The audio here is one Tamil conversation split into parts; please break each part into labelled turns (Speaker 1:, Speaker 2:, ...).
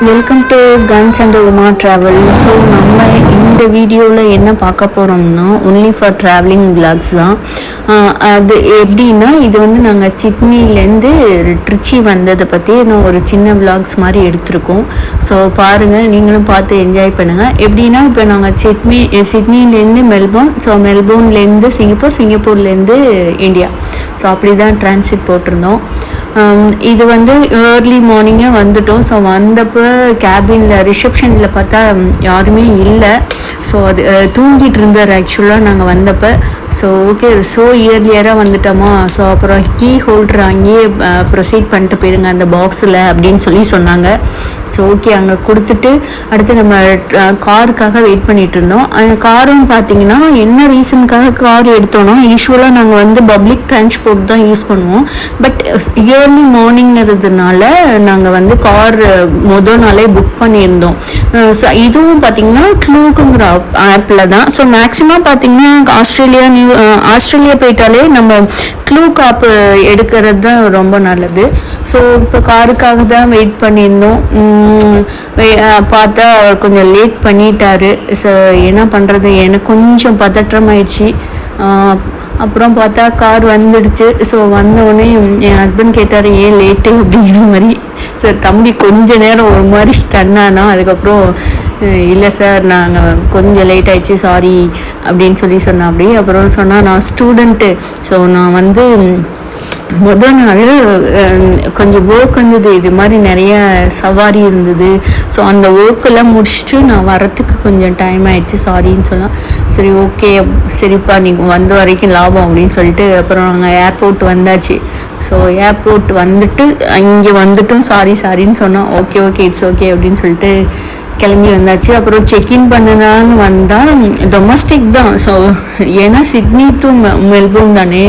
Speaker 1: வெல்கம் டு கன்ஸ் அண்ட் உமா ட்ராவல். ஸோ நம்ம இந்த வீடியோவில் என்ன பார்க்க போகிறோம்னா ஒன்லி ஃபார் ட்ராவலிங் விளாக்ஸ் தான். அது எப்படின்னா இது வந்து நாங்கள் சிட்னிலேருந்து ட்ரிச்சி வந்ததை பற்றி நான் ஒரு சின்ன விளாக்ஸ் மாதிரி எடுத்திருக்கோம். ஸோ பாருங்கள், நீங்களும் பார்த்து என்ஜாய் பண்ணுங்கள். எப்படின்னா இப்போ நாங்கள் சிட்னிலேருந்து மெல்போர்ன், ஸோ மெல்போர்ன்லேருந்து சிங்கப்பூர், சிங்கப்பூர்லேருந்து இந்தியா, ஸோ அப்படி தான் டிரான்சிட் போட்டிருந்தோம். இது வந்து ஏர்லி மார்னிங்கே வந்துட்டோம். ஸோ வந்தப்போ கேபினில் ரிசப்ஷனில் பார்த்தா யாருமே இல்லை. ஸோ அது தூங்கிட்டு இருந்தார் ஆக்சுவலாக நாங்கள் வந்தப்போ. ஸோ ஓகே, ஸோ இயர்லியராக வந்துட்டோமா, ஸோ அப்புறம் கீ ஹோல்டர் அங்கேயே ப்ரொசீட் பண்ணிட்டு போயிடுங்க அந்த பாக்ஸில் அப்படின்னு சொன்னாங்க. ஸோ ஓகே, அங்கே கொடுத்துட்டு அடுத்து நம்ம காருக்காக வெயிட் பண்ணிகிட்டு இருந்தோம். அந்த காரும் பார்த்தீங்கன்னா என்ன ரீசனுக்காக கார் எடுத்தோன்னா, யூஸ்வலாக நாங்கள் வந்து பப்ளிக் டிரான்ஸ்போர்ட் தான் யூஸ் பண்ணுவோம். பட் இயர்லி மார்னிங்கிறதுனால நாங்கள் வந்து கார் முதல் நாளே புக் பண்ணியிருந்தோம். ஸோ இதுவும் பார்த்தீங்கன்னா க்ளூக்குங்கிற ஆப்பில் தான். ஸோ மேக்ஸிமம் பார்த்தீங்கன்னா ஆஸ்திரேலியா போயிட்டாலே நம்ம க்ளூக் ஆப் எடுக்கிறது தான் ரொம்ப நல்லது. ஸோ இப்போ காருக்காக தான் வெயிட் பண்ணியிருந்தோம். பார்த்தா அவர் கொஞ்சம் லேட் பண்ணிட்டாரு. ஸோ என்ன பண்ணுறது, எனக்கு கொஞ்சம் பதற்றமாயிடுச்சு. அப்புறம் பார்த்தா கார் வந்துடுச்சு. ஸோ வந்தவுடனே என் ஹஸ்பண்ட் கேட்டார் ஏன் லேட்டு அப்படிங்கிற மாதிரி. சார் தம்பி கொஞ்ச நேரம் ஒரு மாதிரி ஸ்டன்னானா. அதுக்கப்புறம் இல்லை சார் நாங்கள் கொஞ்சம் லேட் ஆயிடுச்சு, சாரி அப்படின்னு சொன்னேன். அப்படி அப்புறம் சொன்னால் நான் ஸ்டூடெண்ட்டு, ஸோ நான் வந்து முதல் நாள் கொஞ்சம் ஒர்க் வந்தது, இது மாதிரி நிறைய சவாரி இருந்தது. ஸோ அந்த ஒர்க்கெல்லாம் முடிச்சுட்டு நான் வரத்துக்கு கொஞ்சம் டைம் ஆகிடுச்சு, சாரின்னு சொன்னால். சரி ஓகே, சரிப்பா நீங்கள் வந்த வரைக்கும் லாபம் அப்படின்னு சொல்லிட்டு அப்புறம் நாங்கள் ஏர்போர்ட் வந்தாச்சு. ஸோ ஏர்போர்ட் வந்துட்டு இங்கே வந்துட்டும் சாரின்னு சொன்னோம். ஓகே இட்ஸ் ஓகே அப்படின்னு சொல்லிட்டு கிளம்பி வந்தாச்சு. அப்புறம் செக்இன் பண்ணலான்னு வந்தால் டொமஸ்டிக் தான். ஸோ ஏன்னா சிட்னி டு மெல்போர்ன் தானே.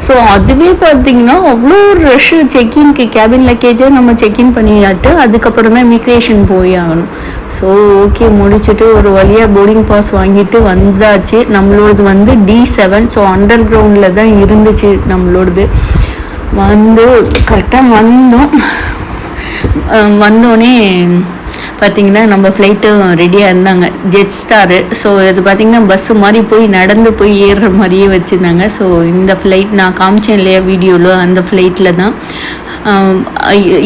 Speaker 1: ஸோ அதுவே பார்த்தீங்கன்னா அவ்வளோ ரஷ்ஷு. செக்இன்க்கு கேபின் லக்கேஜை நம்ம செக்இன் பண்ணிட்டு அதுக்கப்புறம் தான் இமிக்ரேஷன் போய் ஆகணும். ஸோ ஓகே, முடிச்சுட்டு ஒரு வழியாக போர்டிங் பாஸ் வாங்கிட்டு வந்தாச்சு. நம்மளோடது வந்து D7, ஸோ அண்டர் கிரவுண்டில் தான் இருந்துச்சு நம்மளோடது. வந்து கரெக்டாக வந்தோடனே பார்த்திங்கன்னா நம்ம ஃப்ளைட்டும் ரெடியாக இருந்தாங்க, ஜெட் ஸ்டாரு. ஸோ இது பார்த்திங்கன்னா பஸ்ஸு மாதிரி நடந்து போய் ஏறுற மாதிரியே வச்சுருந்தாங்க. ஸோ இந்த ஃப்ளைட் நான் காமிச்சேன் இல்லையா வீடியோவில், அந்த ஃப்ளைட்டில் தான்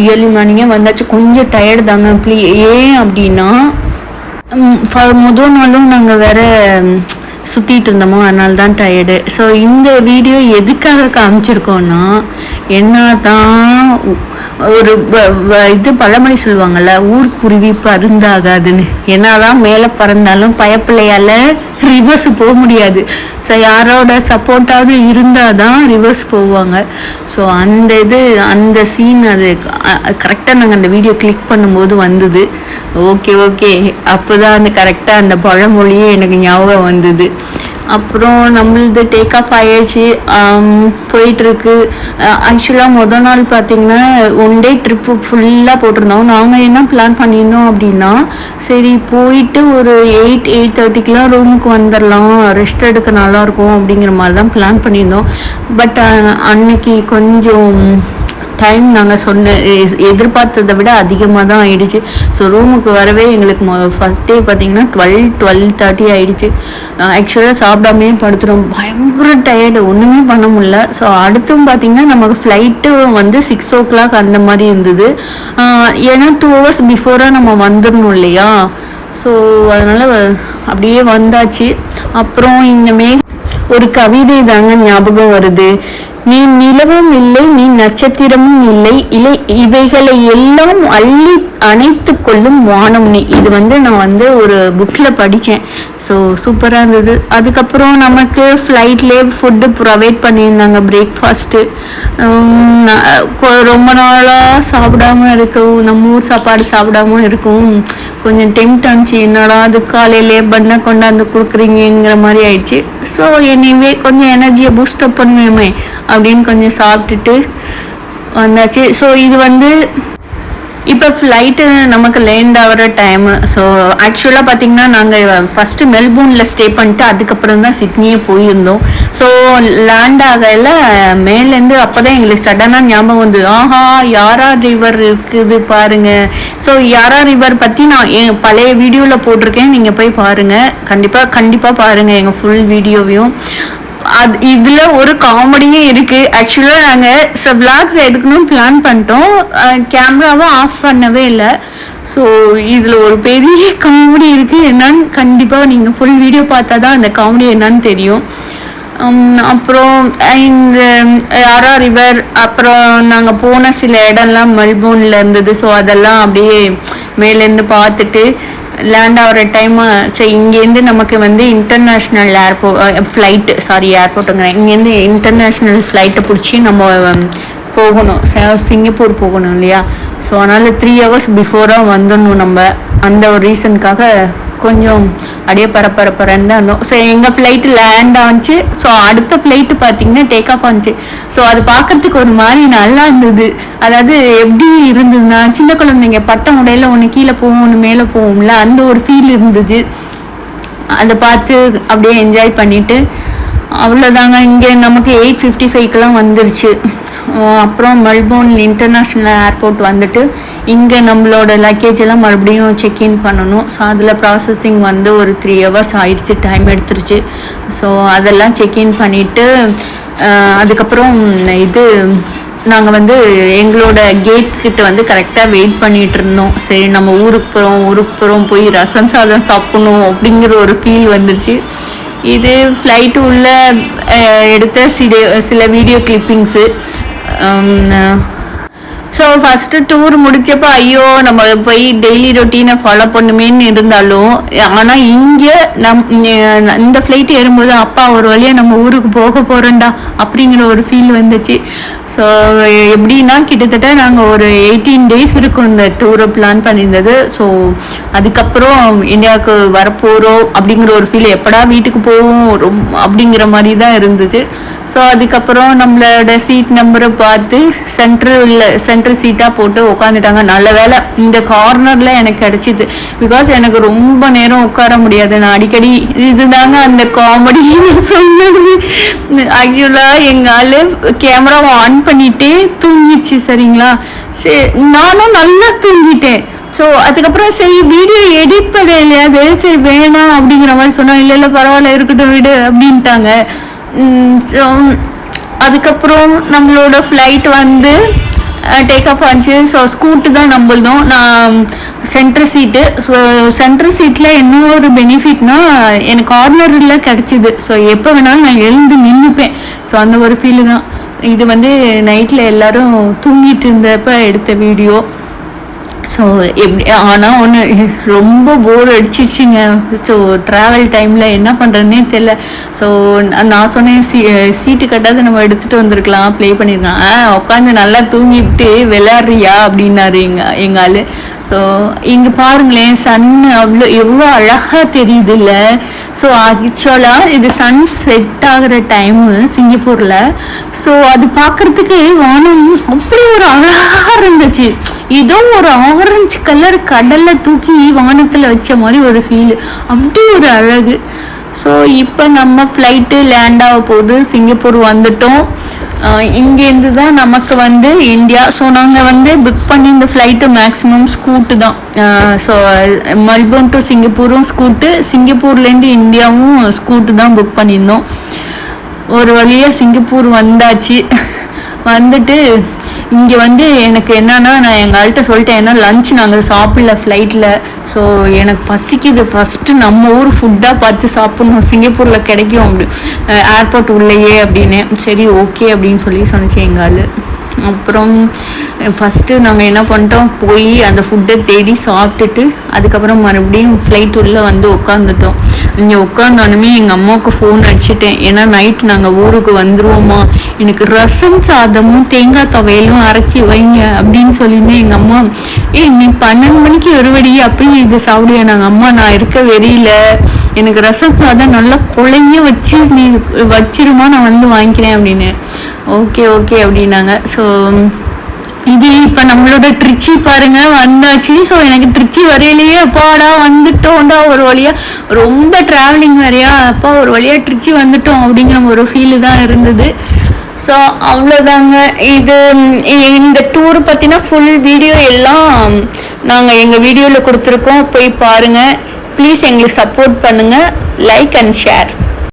Speaker 1: இயர்லி மார்னிங்கே வந்தாச்சு. கொஞ்சம் டயர்டு தாங்க. ஏன் அப்படின்னா முதல் நாளும் நாங்கள் வேறு சுற்றிட்டு இருந்தோமோ, அதனால தான் டயர்டு. ஸோ இந்த வீடியோ எதுக்காக காமிச்சிருக்கோன்னா, என்ன தான் ஒரு இது பழமொழி சொல்லுவாங்கள்ல, ஊர்க்குருவி பருந்தாகாதுன்னு. என்னதான் மேலே பறந்தாலும் பயப்பிள்ளையால் ரிவர்ஸ் போக முடியாது. ஸோ யாரோட சப்போர்ட்டாவது இருந்தால் தான் ரிவர்ஸ் போவாங்க. ஸோ அந்த சீன் அது கரெக்டாக நாங்கள் அந்த வீடியோ கிளிக் பண்ணும்போது வந்தது. ஓகே அப்போ தான் அந்த கரெக்டாக அந்த பழமொழியே எனக்கு ஞாபகம் வந்தது. அப்புறம் நம்மளது டேக் ஆஃப் ஆயிடுச்சு, போயிட்டுருக்கு. ஆக்சுவலாக முதல் நாள் பார்த்திங்கன்னா ஒன் டே ட்ரிப்பு ஃபுல்லாக போட்டிருந்தோம். நாங்கள் என்ன பிளான் பண்ணியிருந்தோம் அப்படின்னா, சரி போயிட்டு ஒரு 8:30க்கெலாம் ரூமுக்கு வந்துடலாம், ரெஸ்ட் எடுக்க நல்லாயிருக்கும் அப்படிங்கிற மாதிரி தான் பிளான் பண்ணியிருந்தோம். பட் அன்னைக்கு கொஞ்சம் டைம் நாங்கள் எதிர்பார்த்ததை விட அதிகமாக தான் ஆயிடுச்சு. ஸோ ரூமுக்கு வரவே எங்களுக்கு ஃபஸ்ட் டே பார்த்திங்கன்னா 12:30 ஆகிடுச்சு. ஆக்சுவலாக சாப்பிடாமே படுத்துகிறோம், பயங்கர டயர்டு, ஒன்றுமே பண்ண முடியல. ஸோ அடுத்தும் பார்த்திங்கன்னா நமக்கு ஃப்ளைட்டு வந்து 6 o'clock அந்த மாதிரி இருந்தது. ஏன்னா 2 hours பிஃபோராக நம்ம வந்துடணும் இல்லையா. ஸோ அதனால் அப்படியே வந்தாச்சு. அப்புறம் இனிமே ஒரு கவிதை தாங்க ஞாபகம் வருது. நீ நிலவும் இல்லை, நீ நட்சத்திரமும் இல்லை, இவைகளை எல்லாம் அள்ளி அணைத்து கொள்ளும் வானம் நீ. இது வந்து நான் வந்து ஒரு புக்கில் படித்தேன். ஸோ சூப்பராக இருந்தது. அதுக்கப்புறம் நமக்கு ஃப்ளைட்லேயே ஃபுட்டு ப்ரொவைட் பண்ணியிருந்தாங்க, பிரேக்ஃபாஸ்ட்டு. ரொம்ப நாளாக சாப்பிடாமல் இருக்கும், நம்ம ஊர் சாப்பாடு சாப்பிடாமல் இருக்கும். கொஞ்சம் டெம்ட் ஆச்சு, என்னடா அது காலையிலே பண்ண கொண்டாந்து கொடுக்குறீங்கிற மாதிரி ஆயிடுச்சு. ஸோ எனிவே கொஞ்சம் எனர்ஜியை பூஸ்டப் பண்ணுவேமே அப்படின்னு கொஞ்சம் சாப்பிட்டுட்டு வந்தாச்சு. ஸோ இது வந்து இப்போ ஃப்ளைட்டு நமக்கு லேண்ட் ஆகிற டைமு. ஸோ ஆக்சுவலாக பார்த்தீங்கன்னா நாங்கள் ஃபஸ்ட்டு மெல்போர்னில் ஸ்டே பண்ணிட்டு அதுக்கப்புறம் தான் சிட்னியே போயிருந்தோம். ஸோ லேண்ட் ஆகல மேலேருந்து அப்போ தான் எங்களுக்கு சடனாக ஞாபகம் வந்து ஆஹா யாரா ரிவர் இருக்குது பாருங்க. ஸோ யாரா ரிவர் பற்றி நான் என் பழைய வீடியோவில் போட்டிருக்கேன், நீங்கள் போய் பாருங்கள், கண்டிப்பாக பாருங்கள் எங்கள் ஃபுல் வீடியோவையும். அது இதில் ஒரு காமெடியும் இருக்குது. ஆக்சுவலாக நாங்கள் விளாக்ஸ் எடுக்கணும்னு பிளான் பண்ணிட்டோம், கேமராவை ஆஃப் பண்ணவே இல்லை. ஸோ இதில் ஒரு பெரிய காமெடி இருக்குது. என்னன்னு கண்டிப்பாக நீங்கள் ஃபுல் வீடியோ பார்த்தா தான் அந்த காமெடி என்னன்னு தெரியும். அப்புறம் இந்த யாரா ரிவர், அப்புறம் நாங்கள் போன சில இடம்லாம் மெல்போர்னில் இருந்தது. ஸோ அதெல்லாம் அப்படியே மேலேருந்து பார்த்துட்டு லேண்ட் ஆகிற டைம் சரி இங்கேருந்து நமக்கு வந்து இன்டர்நேஷ்னல் ஏர்போர்ட்டுங்க, இங்கேருந்து இன்டர்நேஷ்னல் ஃப்ளைட்டை பிடிச்சி நம்ம போகணும், சிங்கப்பூர் போகணும் இல்லையா. ஸோ அதனால் 3 hours பிஃபோராக வந்துடணும் நம்ம. அந்த ஒரு ரீசனுக்காக கொஞ்சம் அப்படியே பரப்பரப்பரன்னு தான் இருந்தோம். ஸோ எங்கள் ஃப்ளைட்டு லேண்ட் ஆச்சு. ஸோ அடுத்த ஃப்ளைட்டு பார்த்தீங்கன்னா டேக் ஆஃப் ஆச்சு. ஸோ அது பார்க்குறதுக்கு ஒரு மாதிரி நல்லா இருந்தது. அதாவது எப்படி இருந்ததுன்னா சின்ன குழந்தைங்க பட்ட உடையில ஒன்று கீழே போகும் ஒன்று மேலே போகும்ல, அந்த ஒரு ஃபீல் இருந்தது. அதை பார்த்து அப்படியே என்ஜாய் பண்ணிவிட்டு அவ்வளோதாங்க. இங்கே நமக்கு 8:55 வந்துருச்சு. அப்புறம் மெல்போர்ன் இன்டர்நேஷ்னல் ஏர்போர்ட் வந்துட்டு இங்கே நம்மளோட லக்கேஜ் எல்லாம் மறுபடியும் செக்இன் பண்ணணும். ஸோ அதில் ப்ராசஸிங் வந்து ஒரு 3 hours ஆயிடுச்சு, டைம் எடுத்துருச்சு. ஸோ அதெல்லாம் செக்இன் பண்ணிவிட்டு அதுக்கப்புறம் நாங்கள் வந்து எங்களோட கேட் கிட்ட வந்து கரெக்டாக வெயிட் பண்ணிகிட்டு இருந்தோம். சரி நம்ம ஊருக்கு போகிறோம் போய் ரசம் சாதம் சாப்பிடணும் அப்படிங்கிற ஒரு ஃபீல் வந்துருச்சு. இது ஃப்ளைட்டு உள்ள எடுத்த சில video clippings. So first tour முடித்தப்போ ஐயோ நம்ம போய் டெய்லி ரொட்டீனை ஃபாலோ பண்ணுமேன்னு இருந்தாலும், ஆனால் இங்கே இந்த ஃப்ளைட் ஏறும்போது அப்பா ஒரு வழியாக நம்ம ஊருக்கு போக போகிறோண்டா அப்படிங்கிற ஒரு ஃபீல் வந்துச்சு. ஸோ எப்படின்னா கிட்டத்தட்ட நாங்கள் ஒரு 18 days இருக்கும் இந்த டூரை பிளான் பண்ணியிருந்தது. ஸோ அதுக்கப்புறம் இந்தியாவுக்கு வரப்போகிறோம் அப்படிங்கிற ஒரு ஃபீல், எப்படா வீட்டுக்கு போவோம் அப்படிங்கிற மாதிரி தான் இருந்துச்சு. ஸோ அதுக்கப்புறம் நம்மளோட சீட் நம்பரை பார்த்து சென்ட்ரல் சீட்டாக போட்டு உட்காந்துட்டாங்க. நல்ல வேலை இந்த கார்னரில் எனக்கு கிடச்சிது. பிகாஸ் எனக்கு ரொம்ப நேரம் உட்கார முடியாது. நான் அடிக்கடி இதுதாங்க அந்த காமெடி சொன்னது. ஆக்சுவலாக எங்கால் கேமராவை ஆன் பண்ணிட்டே தூங்கிச்சு சரிங்களா. சரி நானும் நல்லா தூங்கிட்டேன். ஸோ அதுக்கப்புறம் சரி வீடியோ எடிட் பண்ண இல்லையாது, சரி வேணாம் அப்படிங்கிற மாதிரி சொன்னோம். இல்லை பரவாயில்ல இருக்கட்டும் விடு அப்படின்ட்டாங்க. ஸோ அதுக்கப்புறம் நம்மளோட ஃப்ளைட் வந்து டேக் ஆஃப் ஆச்சு. ஸோ ஸ்கூட்டு தான் நம்மள்தும். நான் சென்ட்ரல் சீட்டு. ஸோ சென்ட்ரல் சீட்டில் என்ன ஒரு பெனிஃபிட்னா எனக்கு கார்னரில் கிடச்சிது. ஸோ எப்போ வேணாலும் நான் எழுந்து நின்றுப்பேன். ஸோ அந்த ஒரு ஃபீலு தான். இது வந்து நைட்டில் எல்லோரும் தூங்கிட்டு இருந்தப்போ எடுத்த வீடியோ. ஸோ எப்படி ஆனால் ஒன்று ரொம்ப போர் அடிச்சிச்சுங்க. ஸோ ட்ராவல் டைமில் என்ன பண்ணுறதுனே தெரில. ஸோ நான் சொன்னேன் சீட்டு கட்டாத நம்ம எடுத்துகிட்டு வந்திருக்கலாம், ப்ளே பண்ணியிருக்கான், உட்காந்து நல்லா தூங்கிவிட்டு விளையாடுறியா அப்படின்னாரு எங்கள் ஆள். ஸோ இங்கே பாருங்களேன் சன் எவ்வளோ அழகாக தெரியுது இல்லை. ஸோ ஆக்சுவலாக இது சன் செட் ஆகிற டைமு சிங்கப்பூரில். ஸோ அது பார்க்குறதுக்கு வானம் அப்படி ஒரு அழகாக இருந்துச்சு. ஏதோ ஒரு ஆரஞ்சு கலர் கடலில் தூக்கி வானத்தில் வச்ச மாதிரி ஒரு ஃபீல், அப்படி ஒரு அழகு. ஸோ இப்போ நம்ம ஃப்ளைட்டு லேண்ட் ஆக போகுது. சிங்கப்பூர் வந்துட்டோம். இங்கேருந்து தான் நமக்கு வந்து இந்தியா. ஸோ நாங்கள் வந்து புக் பண்ணி இந்த ஃப்ளைட்டு மேக்ஸிமம் ஸ்கூட்டு தான். ஸோ மெல்போர்ன் டு சிங்கப்பூரும் ஸ்கூட்டு, சிங்கப்பூர்லேருந்து இந்தியாவும் ஸ்கூட்டு தான் புக் பண்ணியிருந்தோம். ஒரு வழியாக சிங்கப்பூர் வந்தாச்சு. வந்துட்டு இங்கே வந்து எனக்கு என்னன்னா நான் எங்கள் ஆள்கிட்ட சொல்லிட்டேன், ஏன்னா லஞ்ச் நாங்கள் சாப்பிடல ஃப்ளைட்டில். ஸோ எனக்கு பசிக்குது, ஃபஸ்ட்டு நம்ம ஊர் ஃபுட்டாக பார்த்து சாப்பிட்ணும், சிங்கப்பூரில் கிடைக்கும் அப்படி ஏர்போர்ட் உள்ளேயே அப்படின்னு. சரி ஓகே அப்படின்னு சொன்னிச்சு எங்கள் ஆள். அப்புறம் ஃபஸ்ட்டு நாங்கள் என்ன பண்ணிட்டோம், போய் அந்த ஃபுட்டை தேடி சாப்பிட்டுட்டு அதுக்கப்புறம் மறுபடியும் ஃப்ளைட் உள்ளே வந்து உட்காந்துட்டோம். இங்கே உட்காந்தாலுமே எங்கள் அம்மாவுக்கு ஃபோன் அடிச்சிட்டேன், ஏன்னா நைட் நாங்கள் ஊருக்கு வந்துடுவோமா, எனக்கு ரசம் சாதமும் தேங்காய் துவையலும் அரைச்சி வைங்க அப்படின்னு சொல்லிட்டு எங்கள் அம்மா நீ 12 மணிக்கு வருவடி அப்படி இது சாப்பிடுவேன். நாங்கள் அம்மா நான் இருக்க வெறியில எனக்கு ரசம் சாதம் நல்லா குழைய வச்சு நீ வச்சிருமா, நான் வந்து வாங்கிக்கிறேன் அப்படின்னு. ஓகே அப்படின்னாங்க. ஸோ இது இப்போ நம்மளோட ட்ரிச்சி பாருங்க வந்தாச்சு. ஸோ எனக்கு ட்ரிச்சி வரையிலேயே அப்பாடா வந்துட்டோம்டா ஒரு வழியா, ரொம்ப டிராவலிங் வரையா அப்பா ஒரு வழியா ட்ரிச்சி வந்துட்டோம் அப்படிங்கிற ஒரு ஃபீலு தான் இருந்தது. ஸோ அவ்வளோதாங்க. இந்த டூர் பற்றினா ஃபுல் வீடியோ எல்லாம் நாங்கள் எங்கள் வீடியோவில் கொடுத்துருக்கோம், போய் பாருங்கள். ப்ளீஸ் எங்களுக்கு சப்போர்ட் பண்ணுங்கள், லைக் அண்ட் ஷேர்.